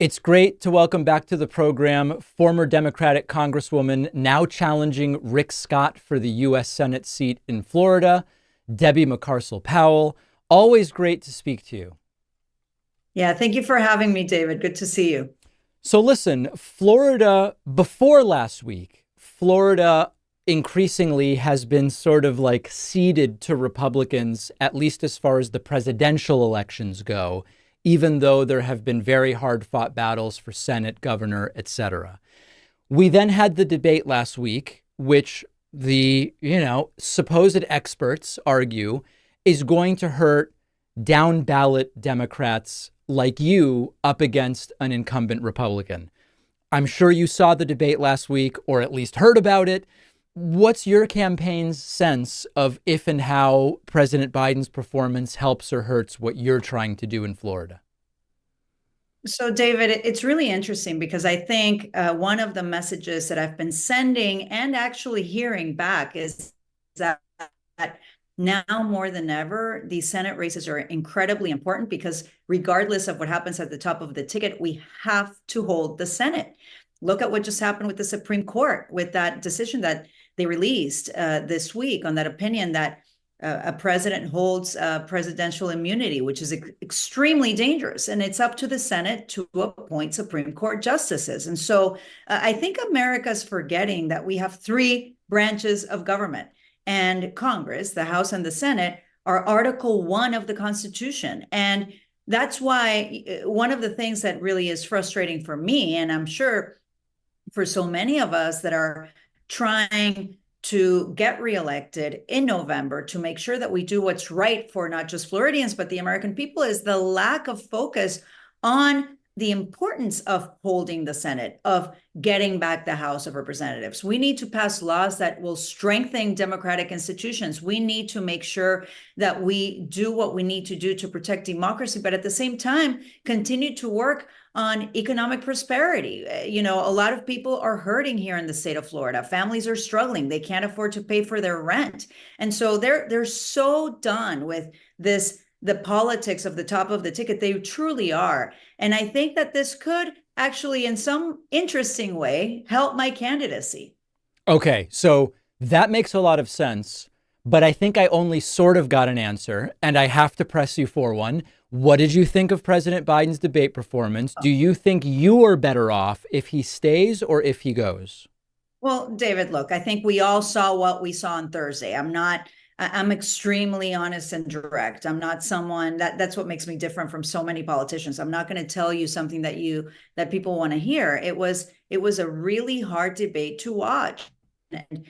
It's great to welcome back to the program former Democratic Congresswoman, now challenging Rick Scott for the U.S. Senate seat in Florida, Debbie Mucarsel-Powell. Always great to speak to you. Yeah, thank you for having me, David. Good to see you. So listen, Florida, before last week, Florida increasingly has been sort of like ceded to Republicans, at least as far as the presidential elections go, even though there have been very hard fought battles for Senate, governor, etc. We then had the debate last week, which the, supposed experts argue is going to hurt down ballot Democrats like you up against an incumbent Republican. I'm sure you saw the debate last week, or at least heard about it. What's your campaign's sense of if and how President Biden's performance helps or hurts what you're trying to do in Florida? So, David, it's really interesting because I think one of the messages that I've been sending and actually hearing back is that now more than ever, these Senate races are incredibly important because regardless of what happens at the top of the ticket, we have to hold the Senate. Look at what just happened with the Supreme Court, with that decision that they released this week on that opinion that a president holds presidential immunity, which is extremely dangerous. And it's up to the Senate to appoint Supreme Court justices. And so I think America's forgetting that we have three branches of government, and Congress, the House and the Senate, are Article 1 of the Constitution. And that's why one of the things that really is frustrating for me, and I'm sure for so many of us that are trying to get reelected in November to make sure that we do what's right for not just Floridians, but the American people, is the lack of focus on the importance of holding the Senate, of getting back the House of Representatives. We need to pass laws that will strengthen democratic institutions. We need to make sure that we do what we need to do to protect democracy, but at the same time, continue to work on economic prosperity. A lot of people are hurting here in the state of Florida. Families are struggling. They can't afford to pay for their rent. And so they're so done with the politics of the top of the ticket. They truly are. And I think that this could actually, in some interesting way, help my candidacy. Okay, so that makes a lot of sense, but I think I only sort of got an answer, and I have to press you for one. What did you think of President Biden's debate performance? Do you think you are better off if he stays or if he goes? Well, David, look, I think we all saw what we saw on Thursday. I'm extremely honest and direct. I'm not someone that's what makes me different from so many politicians. I'm not going to tell you something that people want to hear. It was a really hard debate to watch. And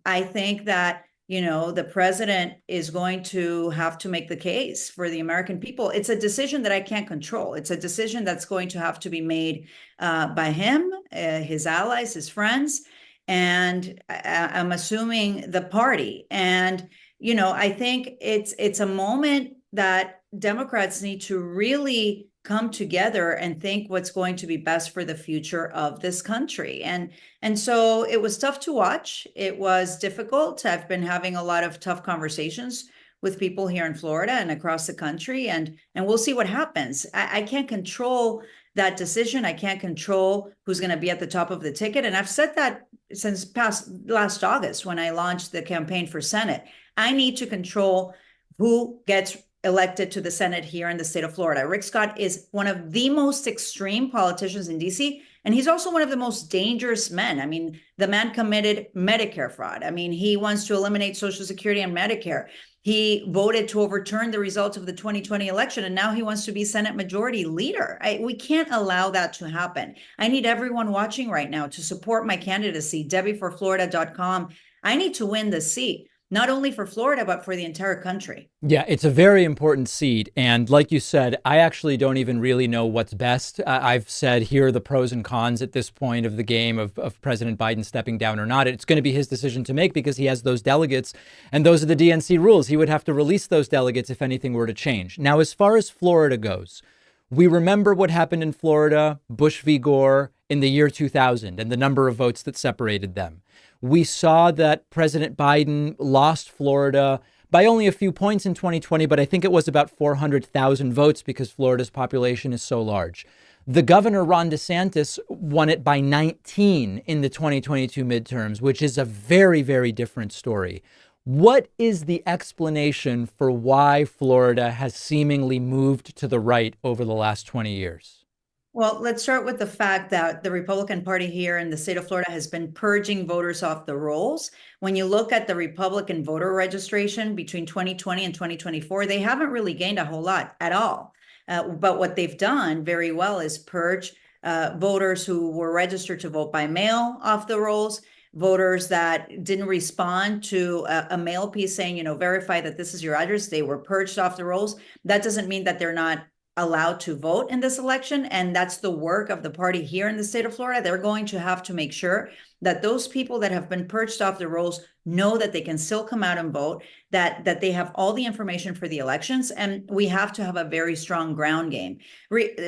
I think that, the president is going to have to make the case for the American people. It's a decision that I can't control. It's a decision that's going to have to be made by him, his allies, his friends, and I'm assuming the party. And I think it's a moment that Democrats need to really come together and think what's going to be best for the future of this country. And so it was tough to watch. It was difficult. I've been having a lot of tough conversations with people here in Florida and across the country, and we'll see what happens. I can't control that decision. I can't control who's going to be at the top of the ticket. And I've said that since past last August when I launched the campaign for Senate. I need to control who gets elected to the Senate here in the state of Florida. Rick Scott is one of the most extreme politicians in DC, and he's also one of the most dangerous men. I mean, the man committed Medicare fraud. I mean, he wants to eliminate Social Security and Medicare. He voted to overturn the results of the 2020 election, and now he wants to be Senate Majority Leader. We can't allow that to happen. I need everyone watching right now to support my candidacy, debbieforflorida.com. I need to win the seat, not only for Florida, but for the entire country. Yeah, it's a very important seat. And like you said, I actually don't even really know what's best. I've said here are the pros and cons at this point of the game of President Biden stepping down or not. It's going to be his decision to make because he has those delegates. And those are the DNC rules. He would have to release those delegates if anything were to change. Now, as far as Florida goes, we remember what happened in Florida, Bush v. Gore in the year 2000 and the number of votes that separated them. We saw that President Biden lost Florida by only a few points in 2020, but I think it was about 400,000 votes because Florida's population is so large. The governor, Ron DeSantis, won it by 19 in the 2022 midterms, which is a very, very different story. What is the explanation for why Florida has seemingly moved to the right over the last 20 years? Well, let's start with the fact that the Republican Party here in the state of Florida has been purging voters off the rolls. When you look at the Republican voter registration between 2020 and 2024, they haven't really gained a whole lot at all. But what they've done very well is purge voters who were registered to vote by mail off the rolls, voters that didn't respond to a mail piece saying, verify that this is your address. They were purged off the rolls. That doesn't mean that they're not allowed to vote in this election. And that's the work of the party here in the state of Florida. They're going to have to make sure that those people that have been purged off the rolls know that they can still come out and vote, that they have all the information for the elections. And we have to have a very strong ground game.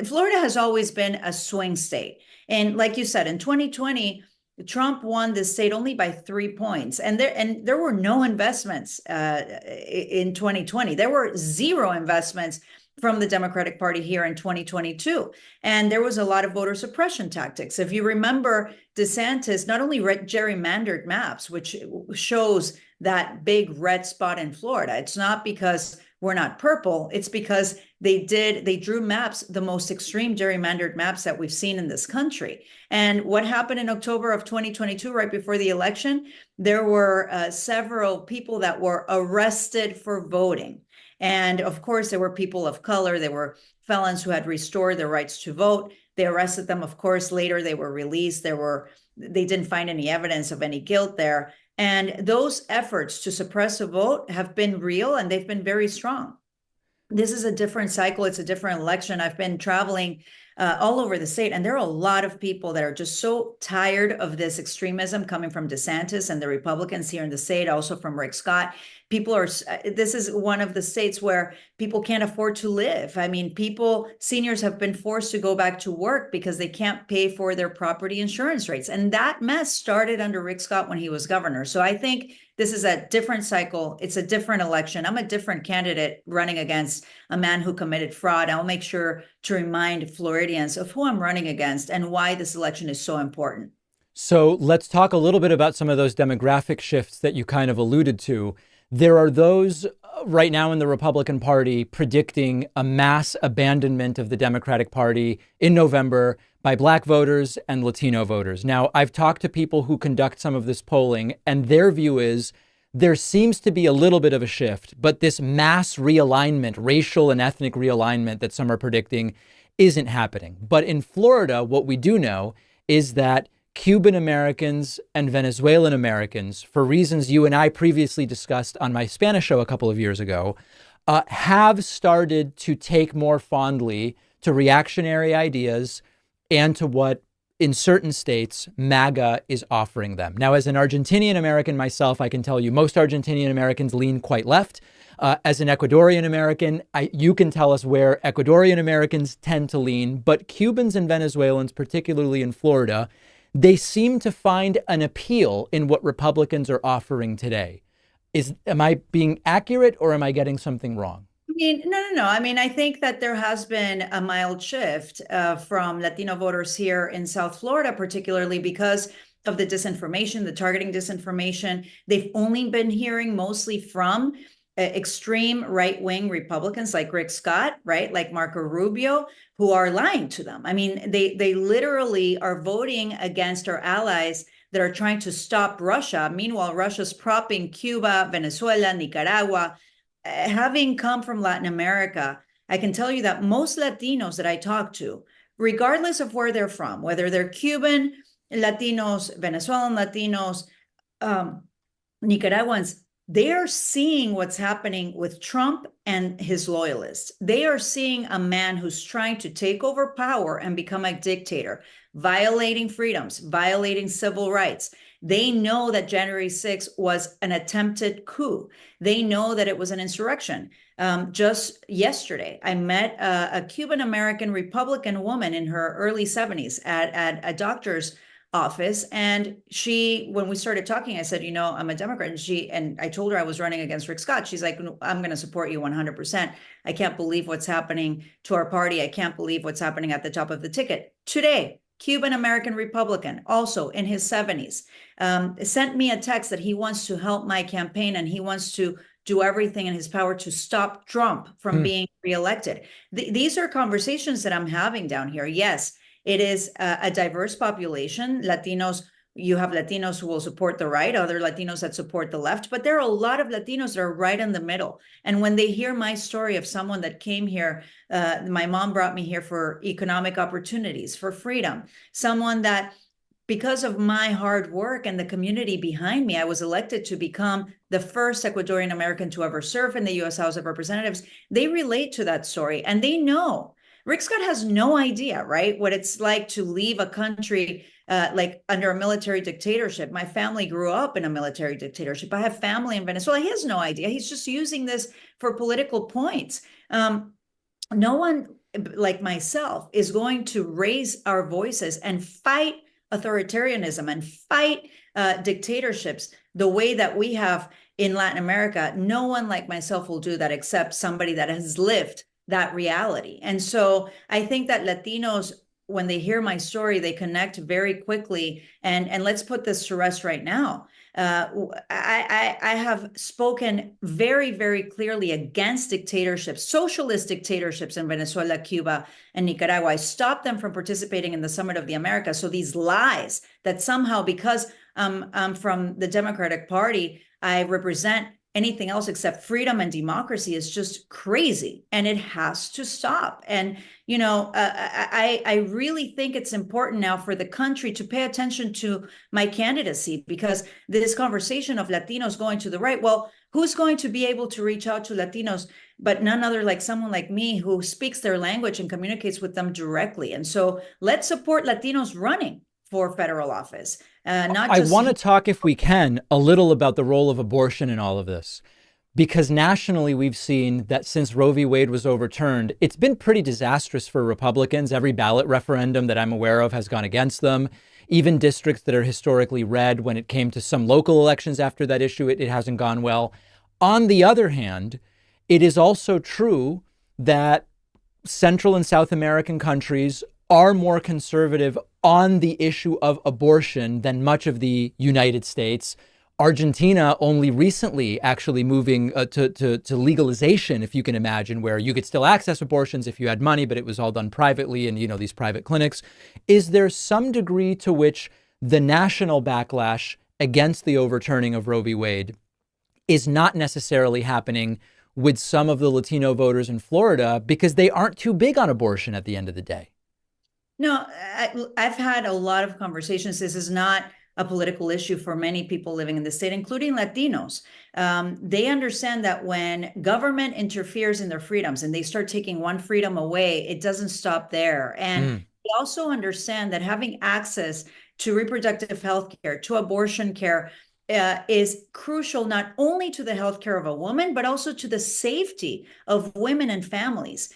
Florida has always been a swing state. And like you said, in 2020, Trump won the state only by 3 points, and there were no investments in 2020. There were zero investments from the Democratic Party here in 2022. And there was a lot of voter suppression tactics. If you remember, DeSantis not only gerrymandered maps, which shows that big red spot in Florida. It's not because we're not purple. It's because they drew maps, the most extreme gerrymandered maps that we've seen in this country. And what happened in October of 2022, right before the election, there were several people that were arrested for voting. And of course, there were people of color. There were felons who had restored their rights to vote. They arrested them. Of course, later they were released. They didn't find any evidence of any guilt there. And those efforts to suppress a vote have been real, and they've been very strong. This is a different cycle. It's a different election. I've been traveling all over the state, and there are a lot of people that are just so tired of this extremism coming from DeSantis and the Republicans here in the state, also from Rick Scott. This is one of the states where people can't afford to live. I mean, seniors have been forced to go back to work because they can't pay for their property insurance rates. And that mess started under Rick Scott when he was governor. So I think this is a different cycle. It's a different election. I'm a different candidate running against a man who committed fraud. I'll make sure to remind Floridians of who I'm running against and why this election is so important. So let's talk a little bit about some of those demographic shifts that you kind of alluded to. There are those right now in the Republican Party predicting a mass abandonment of the Democratic Party in November by Black voters and Latino voters. Now, I've talked to people who conduct some of this polling, and their view is there seems to be a little bit of a shift, but this mass realignment, racial and ethnic realignment that some are predicting isn't happening. But in Florida, what we do know is that Cuban Americans and Venezuelan Americans, for reasons you and I previously discussed on my Spanish show a couple of years ago, have started to take more fondly to reactionary ideas and to what, in certain states, MAGA is offering them. Now, as an Argentinian American myself, I can tell you most Argentinian Americans lean quite left. As an Ecuadorian American, you can tell us where Ecuadorian Americans tend to lean, but Cubans and Venezuelans, particularly in Florida, they seem to find an appeal in what Republicans are offering today. Am I being accurate, or am I getting something wrong? No. I mean, I think that there has been a mild shift from Latino voters here in South Florida, particularly because of the disinformation, the targeting disinformation. They've only been hearing mostly from extreme right-wing Republicans like Rick Scott, right? Like Marco Rubio, who are lying to them. I mean, they literally are voting against our allies that are trying to stop Russia. Meanwhile, Russia's propping Cuba, Venezuela, Nicaragua. Having come from Latin America, I can tell you that most Latinos that I talk to, regardless of where they're from, whether they're Cuban Latinos, Venezuelan Latinos, Nicaraguans, they are seeing what's happening with Trump and his loyalists. They are seeing a man who's trying to take over power and become a dictator, violating freedoms, violating civil rights. They know that January 6th was an attempted coup. They know that it was an insurrection. Just yesterday, I met a Cuban American Republican woman in her early 70s at a doctor's office. And when we started talking, I said, I'm a Democrat. And I told her I was running against Rick Scott. She's like, I'm going to support you 100%. I can't believe what's happening to our party. I can't believe what's happening at the top of the ticket. Today, Cuban American Republican, also in his 70s, sent me a text that he wants to help my campaign and he wants to do everything in his power to stop Trump from being reelected. These are conversations that I'm having down here. Yes, it is a diverse population. Latinos, you have Latinos who will support the right, other Latinos that support the left, but there are a lot of Latinos that are right in the middle. And when they hear my story of someone that came here, my mom brought me here for economic opportunities, for freedom, someone that, because of my hard work and the community behind me, I was elected to become the first Ecuadorian American to ever serve in the U.S. House of Representatives. They relate to that story and they know. Rick Scott has no idea, right, what it's like to leave a country like under a military dictatorship. My family grew up in a military dictatorship. I have family in Venezuela. He has no idea. He's just using this for political points. No one like myself is going to raise our voices and fight authoritarianism and fight dictatorships the way that we have in Latin America. No one like myself will do that except somebody that has lived that reality. And so I think that Latinos, when they hear my story, they connect very quickly. And let's put this to rest right now. I have spoken very, very clearly against dictatorships, socialist dictatorships in Venezuela, Cuba, and Nicaragua. I stopped them from participating in the Summit of the Americas. So these lies that somehow, because I'm from the Democratic Party, I represent anything else except freedom and democracy is just crazy, and it has to stop. And I really think it's important now for the country to pay attention to my candidacy, because this conversation of Latinos going to the right, well, who's going to be able to reach out to Latinos but none other like someone like me who speaks their language and communicates with them directly? And so let's support Latinos running for federal office. I want to talk, if we can, a little about the role of abortion in all of this, because nationally we've seen that since Roe v. Wade was overturned, it's been pretty disastrous for Republicans. Every ballot referendum that I'm aware of has gone against them. Even districts that are historically red, when it came to some local elections after that issue, it hasn't gone well. On the other hand, it is also true that Central and South American countries are more conservative on the issue of abortion than much of the United States. Argentina only recently actually moving to legalization, if you can imagine, where you could still access abortions if you had money, but it was all done privately in, these private clinics. Is there some degree to which the national backlash against the overturning of Roe v. Wade is not necessarily happening with some of the Latino voters in Florida because they aren't too big on abortion at the end of the day? No, I've had a lot of conversations. This is not a political issue for many people living in the state, including Latinos. They understand that when government interferes in their freedoms and they start taking one freedom away, it doesn't stop there. And they also understand that having access to reproductive health care, to abortion care, is crucial not only to the healthcare of a woman, but also to the safety of women and families.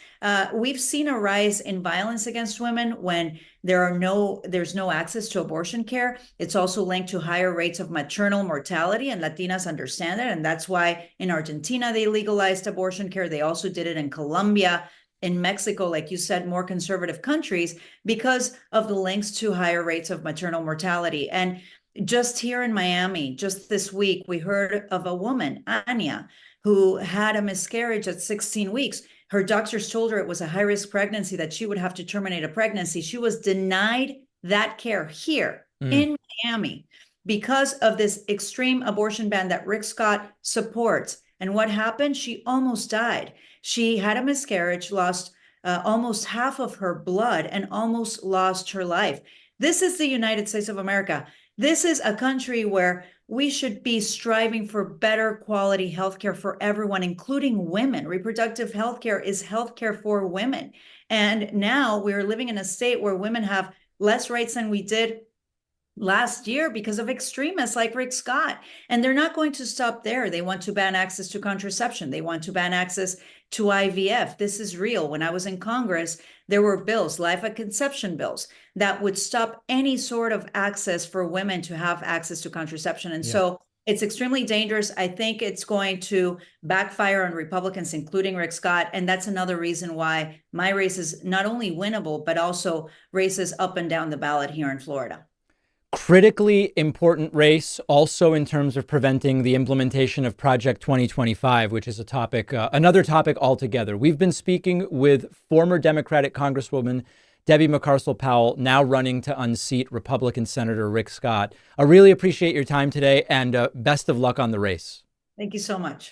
We've seen a rise in violence against women when there's no access to abortion care. It's also linked to higher rates of maternal mortality, and Latinas understand it. And that's why in Argentina, they legalized abortion care. They also did it in Colombia, in Mexico, like you said, more conservative countries, because of the links to higher rates of maternal mortality. And just here in Miami, just this week, we heard of a woman, Anya, who had a miscarriage at 16 weeks. Her doctors told her it was a high-risk pregnancy, that she would have to terminate a pregnancy. She was denied that care here in Miami because of this extreme abortion ban that Rick Scott supports. And what happened? She almost died. She had a miscarriage, lost almost half of her blood, and almost lost her life. This is the United States of America. This is a country where we should be striving for better quality healthcare for everyone, including women. Reproductive healthcare is healthcare for women. And now we're living in a state where women have less rights than we did last year because of extremists like Rick Scott. And they're not going to stop there. They want to ban access to contraception. They want to ban access to IVF. This is real. When I was in Congress, there were bills, life at conception bills, that would stop any sort of access for women to have access to contraception. And so it's extremely dangerous. I think it's going to backfire on Republicans, including Rick Scott. And that's another reason why my race is not only winnable, but also races up and down the ballot here in Florida. Critically important race also in terms of preventing the implementation of Project 2025, which is a topic, another topic altogether. We've been speaking with former Democratic Congresswoman Debbie Mucarsel-Powell, now running to unseat Republican Senator Rick Scott. I really appreciate your time today, and best of luck on the race. Thank you so much.